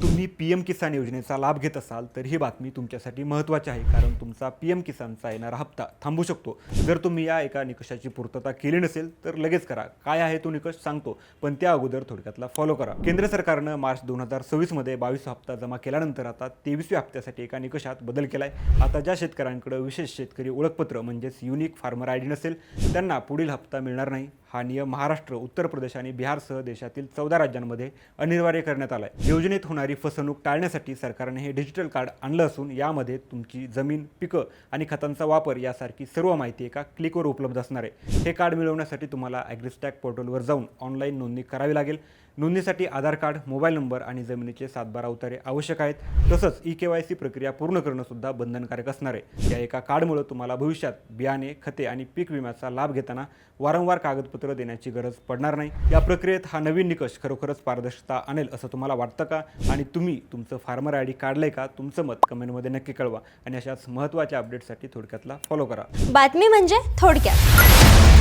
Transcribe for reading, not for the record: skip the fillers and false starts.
तुम्ही पीएम किसान योजनेचा लाभ घेत असाल तर ही बातमी तुमच्यासाठी महत्त्वाची आहे, कारण तुमचा पीएम किसानचा येणारा हप्ता थांबू शकतो जर तुम्ही या एका निकषाची पूर्तता केली नसेल तर लगेच करा. काय आहे तो निकष सांगतो, पण त्या अगोदर थोडक्यातला फॉलो करा. केंद्र सरकारनं मार्च 2026 मध्ये 22 हप्ता जमा केल्यानंतर आता 23व्या हप्त्यासाठी एका निकषात बदल केलाय. आता ज्या शेतकऱ्यांकडे विशेष शेतकरी ओळखपत्र म्हणजेच युनिक फार्मर आयडी नसेल त्यांना पुढील हप्ता मिळणार नाही. हा नियम महाराष्ट्र, उत्तर प्रदेश आणि बिहारसह देशातील 14 राज्यांमध्ये अनिवार्य करण्यात आलाय. योजनेत होणारी फसवणूक टाळण्यासाठी सरकारने हे डिजिटल कार्ड आणलं असून यामध्ये तुमची जमीन, पिकं आणि खतांचा वापर यासारखी सर्व माहिती एका क्लिकवर उपलब्ध असणार आहे. हे कार्ड मिळवण्यासाठी तुम्हाला ॲग्रिस्टॅक पोर्टलवर जाऊन ऑनलाईन नोंदणी करावी लागेल. नोंदणीसाठी आधार कार्ड, मोबाईल नंबर आणि जमिनीचे 7/12 उतारे आवश्यक आहेत. तसंच EKYC प्रक्रिया पूर्ण करणं सुद्धा बंधनकारक असणार आहे. या एका कार्डमुळे तुम्हाला भविष्यात बियाणे, खते आणि पीक विम्याचा लाभ घेताना वारंवार कागदपत्र देण्याची गरज पडणार नाही. या प्रक्रियेत हा नवीन निकष खरोखरच पारदर्शकता आणेल असं तुम्हाला वाटतं का? आणि तुम्ही तुमचं फार्मर आयडी काढलंय का? तुमचं मत कमेंटमध्ये नक्की कळवा आणि अशाच महत्त्वाच्या अपडेटसाठी थोडक्यातला फॉलो करा. बातमी म्हणजे थोडक्यात.